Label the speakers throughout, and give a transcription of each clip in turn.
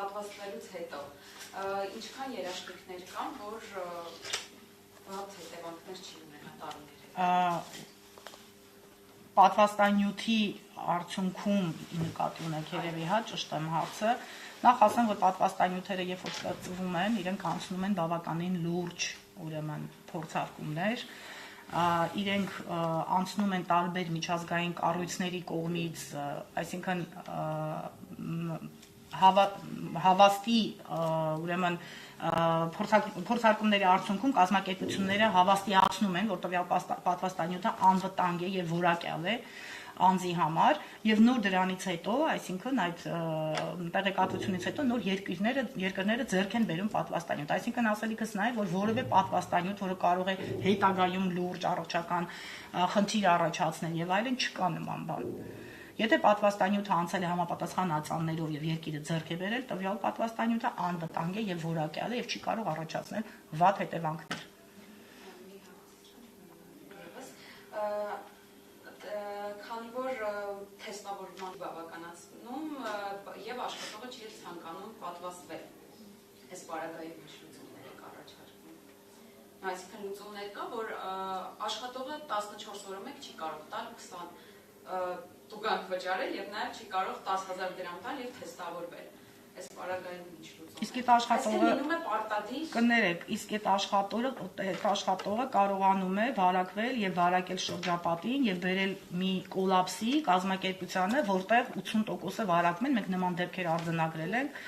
Speaker 1: պատվաստվելուց հետո ինչքան երաշխիքներ կան, որ վատ հետևանքներ չի ունենա տարիների։
Speaker 2: Պատվաստանյութի արդյունքում նկատի ունեք երևի ճշտ եմ հարցը։ Նախ ասեմ, որ պատվաստանյութերը երբ որ ստեղծվում են, իրենք անցնում են բավականին լուրջ, ուրեմն փորձարկումներ, իրենք անցնում են տարբեր միջազգային կառույցների կողմից, այսինքն հավաստի ուրեմն փորձարկումների արդյունքում կազմակերպությունները հավաստիացնում են, որ տվյալ պատվաստանյութը անվտանգ է եւ որակյալ է անձի համար եւ նոր դրանից հետո, այսինքն այդ տեղեկատվությունից հետո նոր երկրները ձեռք են բերում պատվաստանյութ, այսինքն ասելիքս նա է, որ որևէ պատվաստանյութ, որը կարող է հետագայում լուրջ առողջական խնդիր առաջացնել եւ այլն, չկա նման բան։ Եթե պատվաստանյութը անցել է համապատասխան ածաններով եւ երկիրը ձեռք է բերել, տվյալ պատվաստանյութը անվտանգ է եւ որակյալ է եւ չի կարող առաջացնել վատ հետևանքներ։
Speaker 1: Քանի որ թեստավորման բավականացնում եւ աշխատողը չի ցանկանում պատվաստվել, այս պարագայում ինչ լուծումներ եք առաջարկում։ Այսինքն լուծումներ կա, որ աշխատողը 14 օրը մեկ չի կարող տալ 20 տուգանք վճարել եւ նաեւ չի կարող 10,000 դրամ տալ եւ թեստավորվել։ Այս պարագայում ինչ լուծում։
Speaker 2: Իսկ այդ աշխատողը կներեք, իսկ այդ աշխատողը կարողանում է վարակվել եւ վարակել շրջապատին եւ բերել մի կոլապսի կազմակերպությանը, որտեղ 80%-ը վարակում են, մենք նման դեպքեր արձանագրել ենք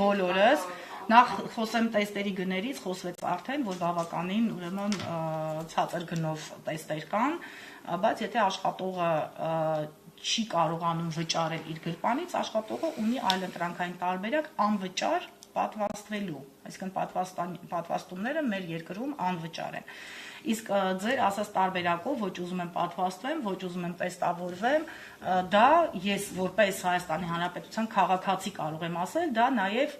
Speaker 2: բոլորս։ Նախ խոսեմ տեստերի գներից, խոսվեց արդեն, որ բավականին ուրեմն ցածր գնով տեստեր կան, բայց եթե աշխատողը չի կարողանում վճարել իր գրպանից, աշխատողը ունի այլընտրանքային տարբերակ անվճար պատվաստվելու, այսինքն պատվաստումները մեր երկրում անվճար են։ Իսկ ձեր ասած տարբերակով ոչ ուզում եմ պատվաստվեմ, ոչ ուզում եմ տեստավորվեմ, դա ես որպես Հայաստանի Հանրապետության քաղաքացի կարող եմ ասել, դա նաև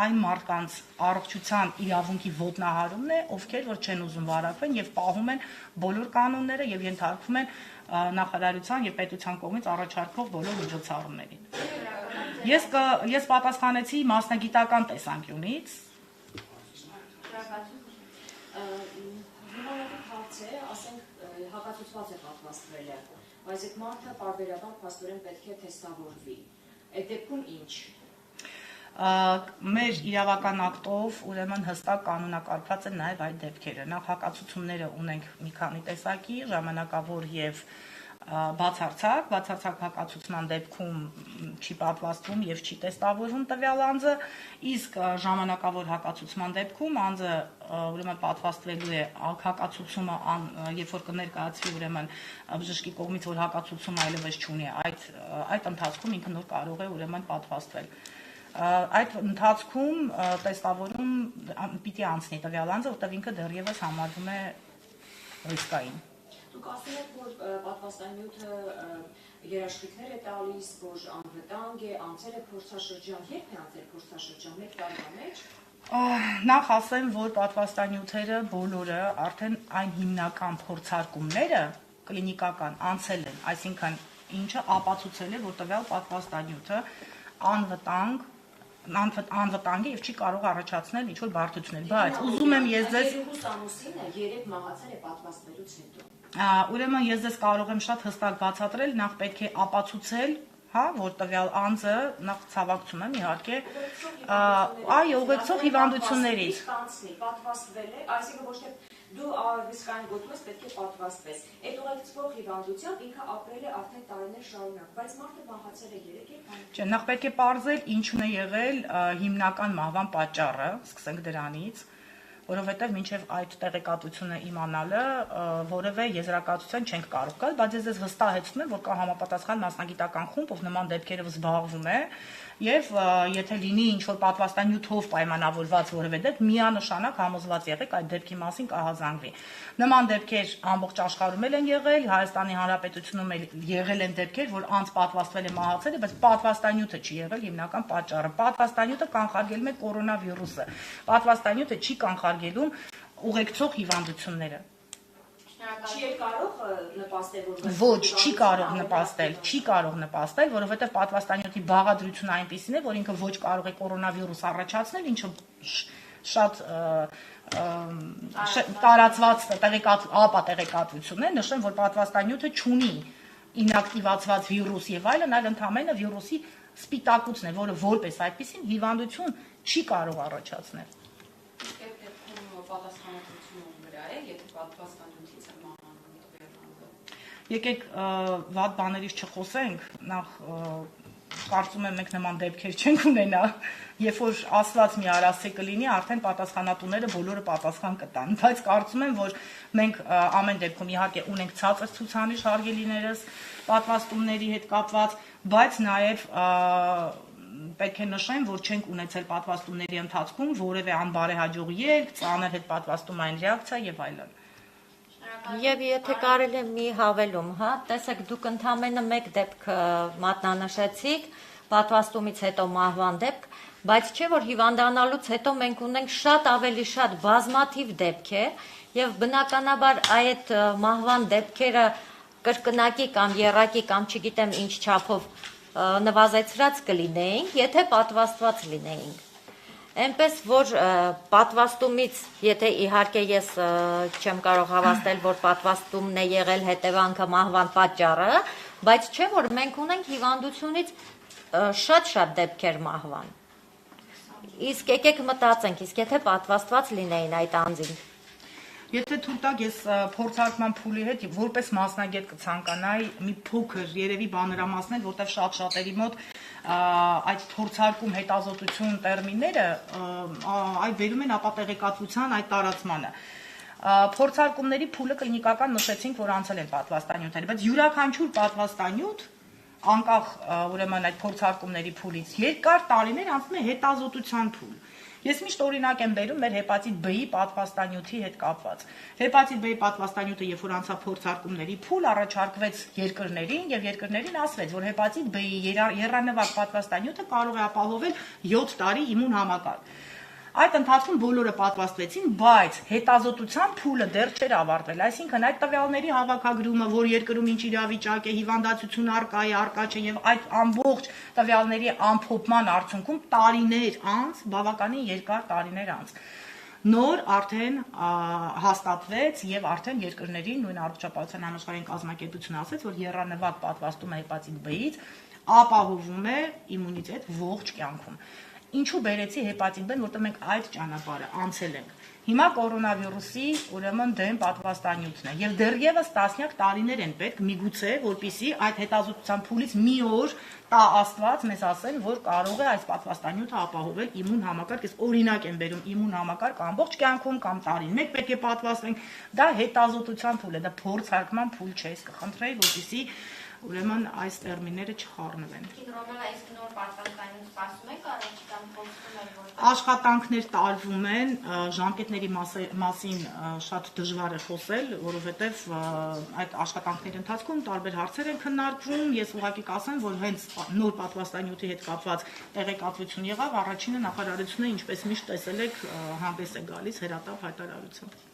Speaker 2: այն մարդկանց առողջության իրավունքի ոտնահարումն է, ովքեր որ չեն ուզում վարակվեն եւ պահում են բոլոր կանոնները եւ ենթարկվում են նախարարության եւ պետության կողմից առաջարկվող բոլոր միջոցառումներին։ Ես պատասխանեցի մասնագիտական տեսանկյունից։
Speaker 3: Հիմնական հարց է, ասենք հակացուցված է պատվաստվել է, բայց այդ մարդը պարբերաբար փաստորեն պետք է թեստավորվի։ Այդ դեպքում ինչ։
Speaker 2: Մեր իրավական ակտով ուրեմն հստակ կանոնակարգված են նաև այդ դեպքերը։ Նախ հակացուցումները ունենք մի քանի տեսակի, ժամանակավոր եւ բացարձակ հակացուցման դեպքում չի պատվաստվում եւ չի տեստավորվում տվյալ անձը, իսկ ժամանակավոր հակացուցման դեպքում անձը ուրեմն պատվաստվելու է հակացուցումը, երբ որ կներկայացվի ուրեմն բժշկի կողմից, որ հակացուցումը այլևս չունի, այդ ընթացքում ինքը նոր կարող է ուրեմն պատվաստվել։ Այդ ընթացքում տեստավորում պիտի անցնի տվյալ անձը, որտեղ ինքը դեռևս համարվում է ռիսկային։
Speaker 3: Դուք ասում եք, որ պատվաստանյութը երաշխիքներ է տալիս, որ անվտանգ է, անցել է փորձաշրջան, երբ է անցել փորձաշրջան, մեկ տարվա մեջ։
Speaker 2: Նախ ասեմ, որ պատվաստանյութերը բոլորը արդեն այն հիմնական փորձարկումները կլինիկական անցել են, այսինքն ինչը ապացուցել է, որ տվյալ պատվաստանյութը անվտանգ է եւ չի կարող առաջացնել ինչ-որ բարդություններ, բայց ուզում եմ ես ձեզ
Speaker 3: 2 ամուսինը երեք մահացել է պատվաստվելուց հետո։
Speaker 2: Ուրեմն ես ձեզ կարող եմ շատ հստակ բացատրել, նախ պետք է ապացուցել, որ տվյալ անձը նախ ցավակցում եմ իհարկե, ուղեկցող հիվանդություններից։
Speaker 3: Պատվաստվել է, այսինքն ոչ թե դու ռիսկային գոտում ես, պետք է պատվաստվես։ Այդ ուղեկցող հիվանդությամբ ինքը ապրել է արդեն տարիներ շարունակ, բայց մարդը մահացել է 3 երբ։
Speaker 2: Չէ, նախ պետք է պարզել ինչն է եղել հիմնական մահվան պատճառը, սկսենք դրանից, որովհետև մինչև այդ տեղեկատվությունը իմանալը որևէ եզրակացության չենք կարող գալ, բայց ես վստահեցնում եմ, որ կա համապատասխան մասնագիտական խումբ, ով նման դեպքերով զբաղվում է, եւ եթե լինի ինչ-որ պատվաստանյութով պայմանավորված որևէ դեպք, միանշանակ համոզված եղեք այդ դեպքի մասին կհազանգվի։ Նման դեպքեր ամբողջ աշխարհում են եղել, Հայաստանի Հանրապետությունում եղել են դեպքեր, որ անձ պատվաստվել է մահացել է, բայց պատվաստանյութը չի եղել հիմնական պատճառը։ Պատվաստանյութը կանխարգելում է կորոնավիրուսը։ Պատվաստանյութը չի կանխարգելում ուղեկցող հիվանդությունները։
Speaker 3: Չի կարող նպաստել, որ
Speaker 2: Ոչ, չի կարող նպաստել, որովհետև պատվաստանյութի բաղադրությունը այնպիսին է, որ ինքը ոչ կարող է կորոնավիրուս առաջացնել, ինչը շատ տարածված տեղեկատվություն է, նշեմ, որ պատվաստանյութը չունի ինակտիվացված վիրուս եւ այլն, այլ ընդհանրապես վիրուսի սպիտակուցն է, որը որպես այդպիսին հիվանդություն չի կարող առաջացնել։
Speaker 1: Այդ դեպքում պատասխանատվությունը վրա է, եթե պատվաստանյութից է մահանում տվյալը։
Speaker 2: Եկեք վատ բաներից չխոսենք, նախ կարծում եմ մենք նման դեպքեր չենք ունենա, երբ որ ասված մի արասե կլինի, արդեն պատասխանատուները բոլորը պատասխան կտան, բայց կարծում եմ, որ մենք ամեն դեպքում իհարկե ունենք ցածր ցուցանիշ հարգելիներս պատվաստումների հետ կապված, բայց նաև պետք է նշեմ, որ չենք ունեցել պատվաստումների ընթացքում որևէ անբարեհաջող ելք, ծանր հետ պատվաստումային ռեակցիա եւ այլն։
Speaker 4: Եվ եթե կարելի է մի հավելում, հա, տեսեք, դուք ընդամենը մեկ դեպք մատնանշեցիք, պատվաստումից հետո մահվան դեպք, բայց չէ որ հիվանդանալուց հետո մենք ունենք շատ ավելի շատ բազմաթիվ դեպքեր եւ բնականաբար այդ մահվան դեպքերը կրկնակի կամ եռակի կամ չգիտեմ ինչ չափով նվազեցրած կլինեին, եթե պատվաստված լինեինք։ Այնպես որ պատվաստումից, եթե իհարկե ես չեմ կարող հավաստել, որ պատվաստումն է եղել հետևանքը մահվան պատճառը, բայց չէ որ մենք ունենք հիվանդությունից շատ դեպքեր մահվան։ Իսկ եկեք մտածենք, իսկ եթե պատվաստված լինեին այդ անձինք։
Speaker 2: Եթե թույլ տաք, ես փորձարկման փուլի հետ որպես մասնագետ կցանկանայի մի փոքր երևի բանրամասնել, որտեղ շատ-շատերի մոտ այդ փորձարկում հետազոտություն տերմինները այդ վերում են ապատեղեկատվության այդ տարածմանը։ Փորձարկումների փուլը կլինիկական նշեցինք, որ անցել են պատվաստանյութերը, բայց յուրաքանչյուր պատվաստանյութ անկախ ուրեմն այդ փորձարկումների փուլից երկար տարիներ անցնում է հետազոտության փուլ։ Ես միշտ օրինակ եմ բերում մեր հեպատիտ B-ի պատվաստանյութի հետ կապված։ Հեպատիտ B-ի պատվաստանյութը, երբ որ անցավ փորձարկումների փուլ, առաջարկվեց երկրներին եւ երկրներին ասվեց, որ հեպատիտ B-ի եռանվագ պատվաստանյութը կարող է ապահովել 7 տարի իմուն համակարգ։ Այդ ընթացքում բոլորը պատվաստվեցին, բայց հետազոտության փուլը դեռ չէր ավարտվել, այսինքն այդ տվյալների հավաքագրումը, որ երկրում ինչ իրավիճակ է, հիվանդացություն արկա է, արկա չէ եւ այդ ամբողջ տվյալների ամփոփման արդյունքում տարիներ անց, բավականին երկար տարիներ անց նոր արդեն հաստատվեց եւ արդեն երկրներին նույն առողջապահության համաշխարհային կազմակերպությունը ասաց, որ եռանվագ պատվաստումը հեպատիտ B-ից ապահովում է իմունիտետ ողջ կյանքում։ Ինչու բերեցի հեպատիտ B-ն, որտեղ մենք այդ ճանապարհը անցել ենք։ Հիմա կորոնավիրուսի ուրեմն դեմ պատվաստանյութն է եւ դեռևս տասնյակ տարիներ են պետք միգուցե, որպիսի այդ հետազոտության փուլից մի օր տա Աստված մեզ ասեն, որ կարող է այս պատվաստանյութը ապահովել իմուն համակարգ, ես օրինակ եմ բերում իմուն համակարգ ամբողջ կյանքում կամ տարին մեկ պետք է պատվաստվենք, դա հետազոտության փուլ է, դա փորձարկման փուլ չէ, ես կխնդրեի, որպիսի ուրեմն այս տերմինները չխառնվեն։ Աշխատանքներ տարվում են, ժամկետների մասին շատ դժվար է խոսել, որովհետև այդ աշխատանքների ընթացքում տարբեր հարցեր են քննարկվում, ես ուղղակի կասեմ, որ հենց նոր պատվաստանյութի հետ կապված տեղեկատվություն եղավ, առաջինը նախարարությունը, ինչպես միշտ տեսել եք, հանդես է գալիս հրատապ հայտարարությամբ։